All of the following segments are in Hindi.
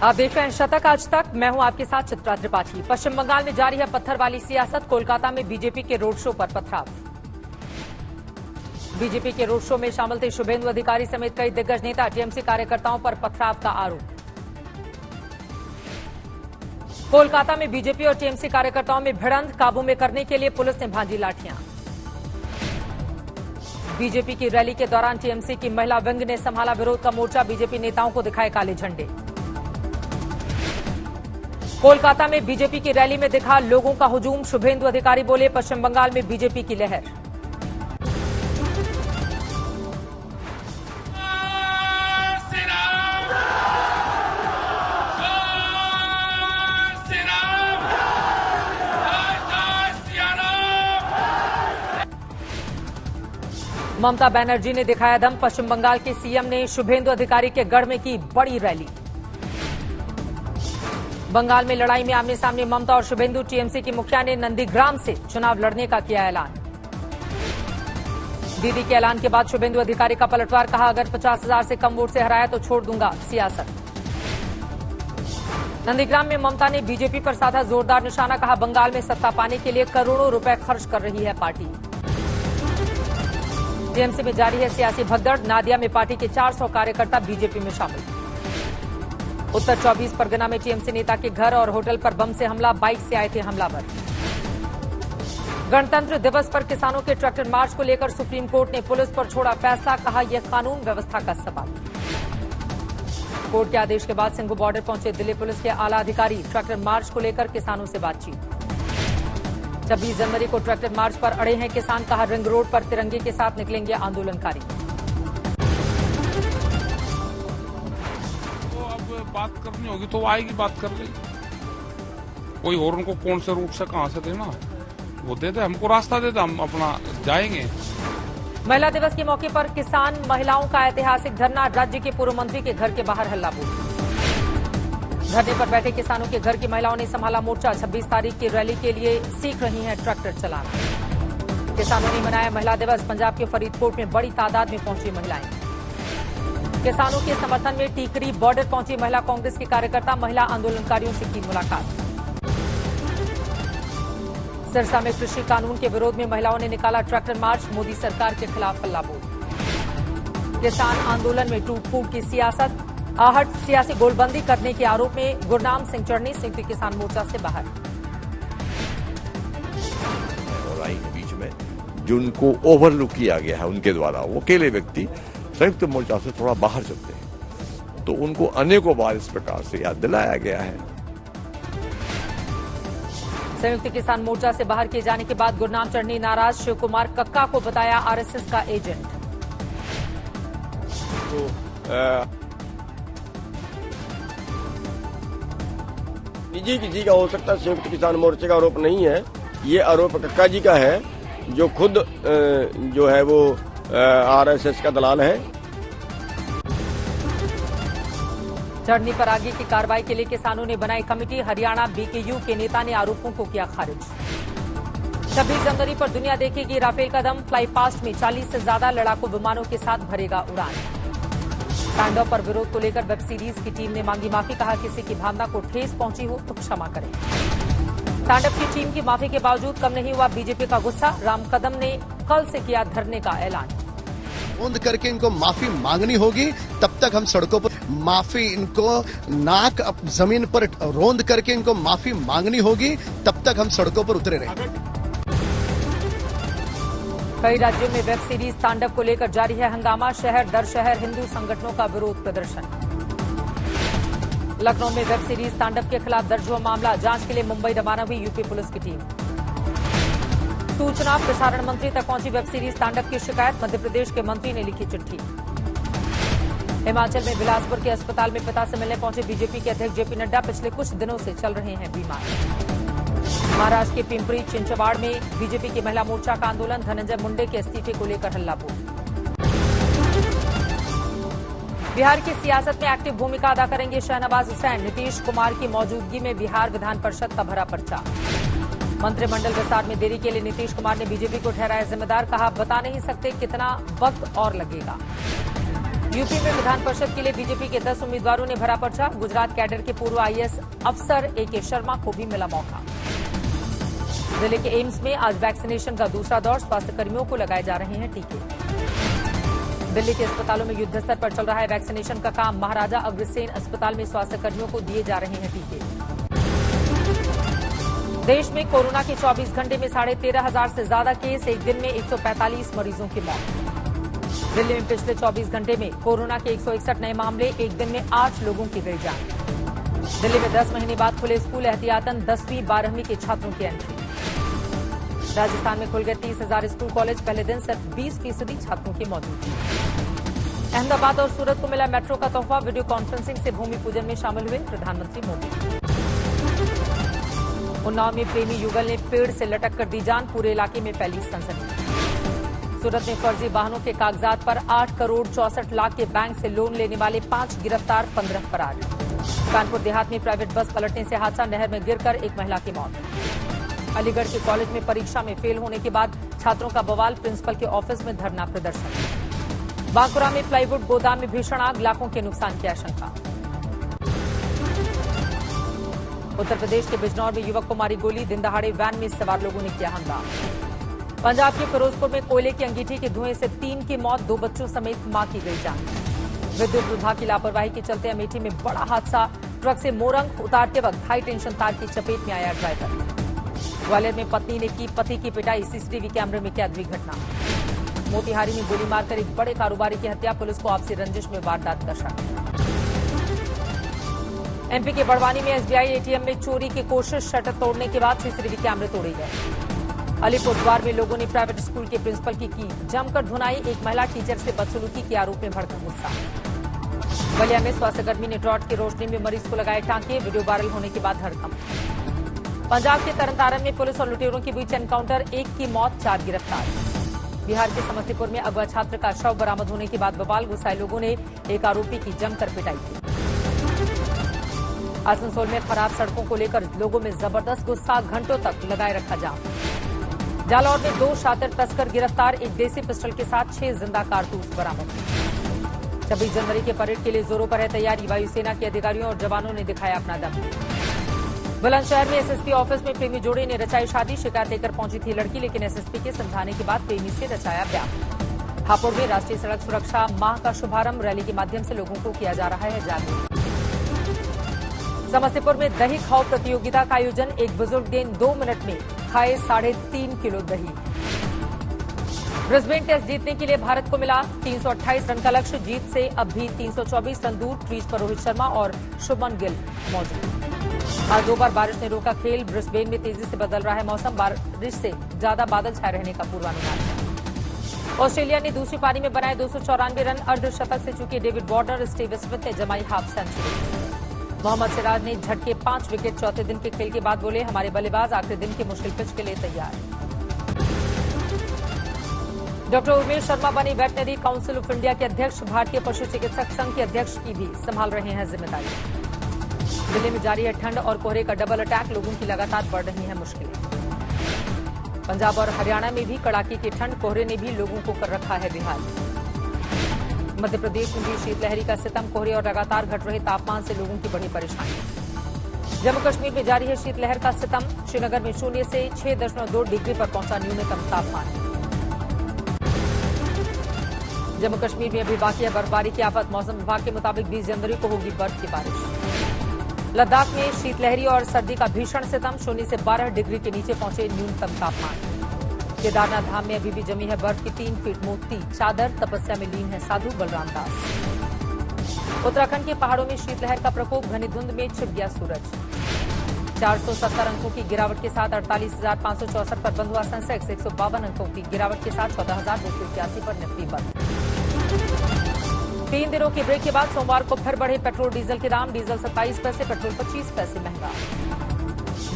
आप देख रहे हैं शतक आज तक। मैं हूं आपके साथ चित्रा त्रिपाठी। पश्चिम बंगाल में जारी है पत्थर वाली सियासत। कोलकाता में बीजेपी के रोड शो पर पथराव। बीजेपी के रोड शो में शामिल थे शुभेंदु अधिकारी समेत कई दिग्गज नेता। टीएमसी कार्यकर्ताओं पर पथराव का आरोप। कोलकाता में बीजेपी और टीएमसी कार्यकर्ताओं में भिड़ंत। काबू में करने के लिए पुलिस ने भांजी लाठियां। बीजेपी की रैली के दौरान टीएमसी की महिला विंग ने संभाला विरोध का मोर्चा। बीजेपी नेताओं को दिखाए काले झंडे। कोलकाता में बीजेपी की रैली में दिखा लोगों का हुजूम। शुभेंदु अधिकारी बोले, पश्चिम बंगाल में बीजेपी की लहर। ममता बनर्जी ने दिखाया दम। पश्चिम बंगाल के सीएम ने शुभेंदु अधिकारी के गढ़ में की बड़ी रैली। बंगाल में लड़ाई में आमने सामने ममता और शुभेंदु। टीएमसी की मुखिया ने नंदीग्राम से चुनाव लड़ने का किया ऐलान। दीदी के ऐलान के बाद शुभेंदु अधिकारी का पलटवार। कहा, अगर 50,000 से कम वोट से हराया तो छोड़ दूंगा सियासत। नंदीग्राम में ममता ने बीजेपी पर साधा जोरदार निशाना। कहा, बंगाल में सत्ता पाने के लिए करोड़ों रुपए खर्च कर रही है पार्टी। टीएमसी में जारी है सियासी भगदड़। नादिया में पार्टी के 400 कार्यकर्ता बीजेपी में शामिल। उत्तर 24 परगना में टीएमसी नेता के घर और होटल पर बम से हमला। बाइक से आए थे हमलावर। गणतंत्र दिवस पर किसानों के ट्रैक्टर मार्च को लेकर सुप्रीम कोर्ट ने पुलिस पर छोड़ा फैसला। कहा, यह कानून व्यवस्था का सवाल। कोर्ट के आदेश के बाद सिंघू बॉर्डर पहुंचे दिल्ली पुलिस के आला अधिकारी। ट्रैक्टर मार्च को लेकर किसानों से बातचीत। 26 जनवरी को ट्रैक्टर मार्च पर अड़े हैं किसान। कहा, रिंग रोड पर तिरंगे के साथ निकलेंगे आंदोलनकारी। बात करनी होगी तो आएगी, बात कर लेगी। कोई और उनको कौन से रूट से कहां से देना, वो दे दे, हमको रास्ता दे दे, हम अपना जाएंगे। महिला दिवस के मौके पर किसान महिलाओं का ऐतिहासिक धरना। राज्य के पूर्व मंत्री के घर के बाहर हल्ला बोल। धरने पर बैठे किसानों के घर की महिलाओं ने संभाला मोर्चा। 26 तारीख की रैली के लिए सीख रही हैं ट्रैक्टर चलाना। किसानों ने मनाया महिला दिवस। पंजाब के फरीदकोट में बड़ी तादाद में पहुंची महिलाएं। किसानों के समर्थन में टीकरी बॉर्डर पहुंची महिला कांग्रेस के कार्यकर्ता। महिला आंदोलनकारियों से की मुलाकात। सिरसा में कृषि कानून के विरोध में महिलाओं ने निकाला ट्रैक्टर मार्च। मोदी सरकार के खिलाफ हल्ला बोल। किसान आंदोलन में टूट फूट की सियासत। आहट सियासी गोलबंदी करने के आरोप में गुरनाम सिंह चढ़नी संयुक्त किसान मोर्चा से बाहर। बीच में जो उनको ओवरलुक किया गया है उनके द्वारा, वो अकेले व्यक्ति संयुक्त मोर्चा से थोड़ा बाहर चलते हैं, तो उनको अनेकों बार इस प्रकार से याद दिलाया गया है। संयुक्त किसान मोर्चा से बाहर किए जाने के बाद गुरनाम चढ़नी नाराज। शिव कुमार कक्का को बताया आरएसएस का एजेंट। निजी किसी का हो सकता है, संयुक्त किसान मोर्चे का आरोप नहीं है। ये आरोप कक्का जी का है, जो खुद जो है वो आरएसएस का दलाल है। चढ़नी पर आगे की कार्रवाई के लिए किसानों ने बनाई कमेटी। हरियाणा बीकेयू के नेता ने आरोपों को किया खारिज। 26 जनवरी पर दुनिया देखेगी राफेल का दम। फ्लाई पास्ट में 40 से ज्यादा लड़ाकू विमानों के साथ भरेगा उड़ान। स्टैंड-अप पर विरोध को लेकर वेब सीरीज की टीम ने मांगी माफी। कहा, किसी की भावना को ठेस पहुंची हो तो क्षमा करें। स्टैंड-अप की टीम की माफी के बावजूद कम नहीं हुआ बीजेपी का गुस्सा। राम कदम ने कल से किया धरने का ऐलान। रोंद करके इनको माफी मांगनी होगी, तब तक हम सड़कों पर माफी, इनको नाक जमीन पर रोंद करके इनको माफी मांगनी होगी, तब तक हम सड़कों पर उतरे रहेंगे। कई राज्यों में वेब सीरीज स्टैंड-अप को लेकर जारी है हंगामा। शहर दर शहर हिंदू संगठनों का विरोध प्रदर्शन। लखनऊ में वेब सीरीज स्टैंड-अप के खिलाफ दर्ज हुआ मामला। जांच के लिए मुंबई रवाना हुई यूपी पुलिस की टीम। सूचना प्रसारण मंत्री तक पहुंची वेब सीरीज स्टैंड-अप की शिकायत। मध्य प्रदेश के मंत्री ने लिखी चिट्ठी। हिमाचल में बिलासपुर के अस्पताल में पिता से मिलने पहुंचे बीजेपी के अध्यक्ष जेपी नड्डा। पिछले कुछ दिनों से चल रहे हैं बीमार। महाराष्ट्र के पिंपरी चिंचवाड़ में बीजेपी की महिला मोर्चा का आंदोलन। धनंजय मुंडे के इस्तीफे को लेकर हल्ला बोल। बिहार की सियासत में एक्टिव भूमिका अदा करेंगे शहनवाज हुसैन। नीतीश कुमार की मौजूदगी में बिहार विधान परिषद का भरा पर्चा। मंत्रिमंडल विस्तार में देरी के लिए नीतीश कुमार ने बीजेपी को ठहराया जिम्मेदार। कहा, बता नहीं सकते कितना वक्त और लगेगा। यूपी में विधान परिषद के लिए बीजेपी के 10 उम्मीदवारों ने भरा पर्चा। गुजरात कैडर के पूर्व आईएएस अफसर AK शर्मा को भी मिला मौका। जिले के एम्स में आज वैक्सीनेशन का दूसरा दौर, स्वास्थ्य कर्मियों को लगाए जा रहे हैं टीके। दिल्ली के अस्पतालों में युद्ध स्तर पर चल रहा है वैक्सीनेशन का काम। महाराजा अग्रसेन अस्पताल में स्वास्थ्य कर्मियों को दिए जा रहे हैं टीके। देश में कोरोना के 24 घंटे में 13,500 से ज्यादा केस, एक दिन में 145 मरीजों की मौत। दिल्ली में पिछले 24 घंटे में कोरोना के 161 नए मामले, एक दिन में 8 लोगों की गई जान। दिल्ली में 10 महीने बाद खुले स्कूल, एहतियातन 10वीं 12वीं के छात्रों की एंट्री। राजस्थान में खुल गए 30,000 स्कूल कॉलेज, पहले दिन सिर्फ 20% छात्रों की मौजूदगी। अहमदाबाद और सूरत को मिला मेट्रो का तोहफा, वीडियो कॉन्फ्रेंसिंग से भूमि पूजन में शामिल हुए प्रधानमंत्री मोदी। उन्नाव में प्रेमी युगल ने पेड़ से लटक कर दी जान, पूरे इलाके में फैली सनसनी। सूरत में फर्जी वाहनों के कागजात पर 8 करोड़ 64 लाख के बैंक से लोन लेने वाले 5 गिरफ्तार, 15 फरार। कानपुर देहात में प्राइवेट बस पलटने से हादसा, नहर में गिरकर एक महिला की मौत। अलीगढ़ के कॉलेज में परीक्षा में फेल होने के बाद छात्रों का बवाल, प्रिंसिपल के ऑफिस में धरना प्रदर्शन। बांकुरा में प्लाईवुड गोदाम में भीषण आग, लाखों के नुकसान की आशंका। उत्तर प्रदेश के बिजनौर में युवक को मारी गोली, दिन दहाड़े वैन में सवार लोगों ने किया हमला। पंजाब के फिरोजपुर में कोयले की अंगीठी के धुएं से 3 की मौत, 2 बच्चों समेत मां की गई जान। विद्युत विभाग की लापरवाही के चलते अमेठी में बड़ा हादसा, ट्रक से मोरंग उतारते वक्त हाई टेंशन तार की चपेट में आया ड्राइवर। ग्वालियर में पत्नी ने की पति की पिटाई, सीसीटीवी कैमरे में कैद हुई घटना। मोतिहारी में गोली मारकर एक बड़े कारोबारी की हत्या, पुलिस को आपसी रंजिश में वारदात का शक। एमपी के बड़वानी में एसबीआई एटीएम में चोरी की कोशिश, शटर तोड़ने के बाद सीसीटीवी कैमरे तोड़े गए। अलीपुरद्वार में लोगों ने प्राइवेट स्कूल के प्रिंसिपल की जमकर धुनाई, एक महिला टीचर से बदसलूकी के आरोप में भड़का गुस्सा। बलिया में स्वास्थ्यकर्मी ने टॉर्च की रोशनी में मरीज को लगाए टांके, वीडियो वायरल होने के बाद हड़कंप। पंजाब के तरनतारन में पुलिस और लुटेरों के बीच एनकाउंटर, 1 की मौत, 4 गिरफ्तार। बिहार के समस्तीपुर में अगवा छात्र का शव बरामद होने के बाद बवाल, गुस्साए लोगों ने एक आरोपी की जमकर पिटाई की। आसनसोल में खराब सड़कों को लेकर लोगों में जबरदस्त गुस्सा, घंटों तक लगाए रखा जाम। जालौर में 2 शातिर तस्कर गिरफ्तार, एक देसी पिस्टल के साथ 6 जिंदा कारतूस बरामद। 26 जनवरी के परेड के लिए जोरों पर है तैयारी, वायुसेना के अधिकारियों और जवानों ने दिखाया अपना दम। बुलंदशहर में एसएसपी ऑफिस में प्रेमी जोड़े ने रचाई शादी, शिकायत लेकर पहुंची थी लड़की, लेकिन एसएसपी के समझाने के बाद प्रेमी से रचाया ब्याह। हापुड़ में राष्ट्रीय सड़क सुरक्षा माह का शुभारंभ, रैली के माध्यम से लोगों को किया जा रहा है जागरूक। समस्तीपुर में दही खाओ प्रतियोगिता का आयोजन, एक बुजुर्ग ने 2 मिनट में खाए 3.5 किलो दही। ब्रिस्बेन टेस्ट जीतने के लिए भारत को मिला 328 रन का लक्ष्य, जीत से अब भी 324 रन दूर। क्रीज पर रोहित शर्मा और शुभमन गिल मौजूद। आज 2 बार बारिश ने रोका खेल, ब्रिस्बेन में तेजी से बदल रहा है मौसम, बारिश से ज्यादा बादल छाए रहने का पूर्वानुमान। ऑस्ट्रेलिया ने दूसरी पारी में बनाए 294 रन, अर्धशतक से चूके डेविड वार्नर, स्टीव स्मिथ ने जमाई हाफ सेंचुरी। मोहम्मद सिराज ने झटके 5 विकेट, चौथे दिन के खेल के बाद बोले, हमारे बल्लेबाज आखिरी दिन के मुश्किल पिच के लिए तैयार। डॉक्टर उमेश शर्मा बने वेटनरी काउंसिल ऑफ इंडिया के अध्यक्ष, भारतीय पशु चिकित्सक संघ के अध्यक्ष की भी संभाल रहे हैं जिम्मेदारी। दिल्ली में जारी है ठंड और कोहरे का डबल अटैक, लोगों की लगातार बढ़ रही है मुश्किलें। पंजाब और हरियाणा में भी कड़ाके की ठंड, कोहरे ने भी लोगों को कर रखा है बेहाल। मध्य प्रदेश में भी शीतलहरी का सितम, कोहरे और लगातार घट रहे तापमान से लोगों की बड़ी परेशानी। जम्मू कश्मीर में जारी है शीतलहर का सितम, श्रीनगर में 0 से 6.2 डिग्री पर पहुंचा न्यूनतम तापमान। जम्मू कश्मीर में अभी बाकी है बर्फबारी की आफत, मौसम विभाग के मुताबिक 20 जनवरी को होगी बर्फ की बारिश। लद्दाख में शीतलहरी और सर्दी का भीषण सितम, 0 से 12 डिग्री के नीचे पहुंचे न्यूनतम तापमान। केदारनाथ धाम में अभी भी जमी है बर्फ की 3 फीट मोटी चादर, तपस्या में लीन है साधु बलराम दास। उत्तराखंड के पहाड़ों में शीतलहर का प्रकोप, घनी धुंध में छिप गया सूरज। 470 अंकों की गिरावट के साथ 48,564 पर बंद हुआ सेंसेक्स, 152 अंकों की गिरावट के साथ 14,281 पर निफ्टी बंद। 3 दिनों की ब्रेक के बाद सोमवार को फिर बढ़े पेट्रोल डीजल के दाम, डीजल 27 पैसे, पेट्रोल 25 पैसे महंगा।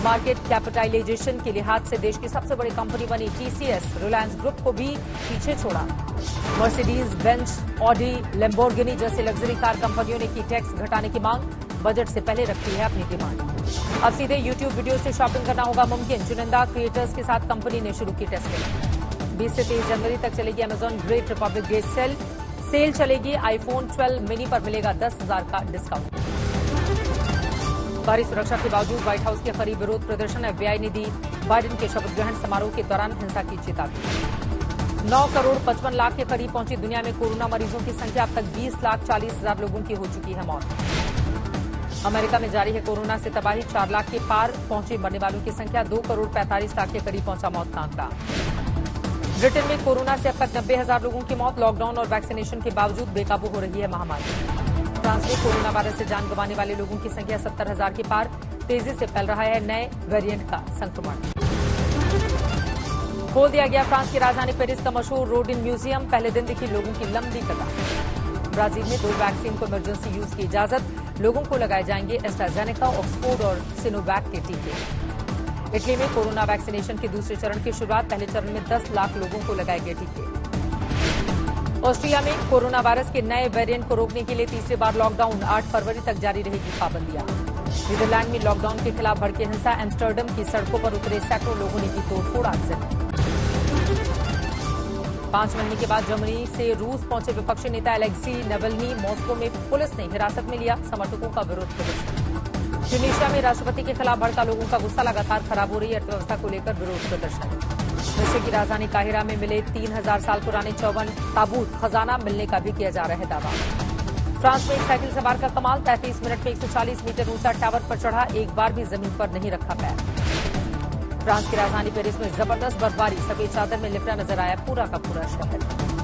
मार्केट कैपिटलाइजेशन के लिहाज से देश की सबसे बड़ी कंपनी बनी टीसीएस, रिलायंस ग्रुप को भी पीछे छोड़ा। मर्सिडीज बेंज, ऑडी, लैम्बोर्गिनी जैसे लग्जरी कार कंपनियों ने की टैक्स घटाने की मांग, बजट से पहले रखी है अपनी डिमांड। अब सीधे यूट्यूब वीडियो से शॉपिंग करना होगा मुमकिन, चुनिंदा क्रिएटर्स के साथ कंपनी ने शुरू की टेस्टिंग। 20 से 23 जनवरी तक चलेगी Amazon great republic day sale, sale चलेगी, आईफोन 12 मिनी पर मिलेगा 10,000 का डिस्काउंट। भारी सुरक्षा के बावजूद व्हाइट हाउस के करीब विरोध प्रदर्शन, एफबीआई ने दी बाइडेन के शपथ ग्रहण समारोह के दौरान हिंसा की चेतावनी। 9 करोड़ 55 लाख के करीब पहुंची दुनिया में कोरोना मरीजों की संख्या, अब तक 20,40,000 लोगों की हो चुकी है मौत। अमेरिका में जारी है कोरोना से तबाही, 4 लाख के पार पहुंची मरने वालों की संख्या, 2 करोड़ 45 लाख के करीब पहुंचा मौत का आंकड़ा। ब्रिटेन में कोरोना से अब तक 90,000 लोगों की मौत, लॉकडाउन और वैक्सीनेशन के बावजूद बेकाबू हो रही है महामारी। फ्रांस में कोरोना वायरस से जान गंवाने वाले लोगों की संख्या 70,000 के पार, तेजी से फैल रहा है नए वेरिएंट का संक्रमण। खोल दिया गया फ्रांस की राजधानी पेरिस का मशहूर रोडिन म्यूजियम, पहले दिन दिखी लोगों की लंबी कतार। ब्राजील में 2 वैक्सीन को इमरजेंसी यूज की इजाजत, लोगों को लगाए जाएंगे एस्ट्राजेनेका, ऑक्सफोर्ड और सिनोवैक के टीके। इटली में कोरोना वैक्सीनेशन के दूसरे चरण की शुरुआत, पहले चरण में 10 लाख लोगों को लगाए गए टीके। ऑस्ट्रिया में कोरोना वायरस के नए वेरिएंट को रोकने के लिए तीसरी बार लॉकडाउन, 8 फरवरी तक जारी रहेगी पाबंदियां। नीदरलैंड में लॉकडाउन के खिलाफ भड़के हिंसा, एम्स्टर्डम की सड़कों पर उतरे सैकड़ों लोगों ने की तोड़फोड़ आगजनी। 5 महीने के बाद जर्मनी से रूस पहुंचे विपक्षी नेता अलेक्सी नवल्नी, मॉस्को में पुलिस ने हिरासत में लिया, समर्थकों का विरोध प्रदर्शन। ट्यूनीशिया में राष्ट्रपति के खिलाफ भड़का लोगों का गुस्सा, लगातार खराब हो रही अर्थव्यवस्था को लेकर विरोध प्रदर्शन। मिस्र की राजधानी काहिरा में मिले 3000 साल पुराने 54 ताबूत, खजाना मिलने का भी किया जा रहा है दावा। फ्रांस में एक साइकिल सवार का कमाल, 33 मिनट में 140 मीटर ऊंचा टावर पर चढ़ा, एक बार भी जमीन पर नहीं रखा पैर। फ्रांस की राजधानी पेरिस में जबरदस्त बर्फबारी, सफेद चादर में लिपटा नजर आया पूरा का पूरा शहर।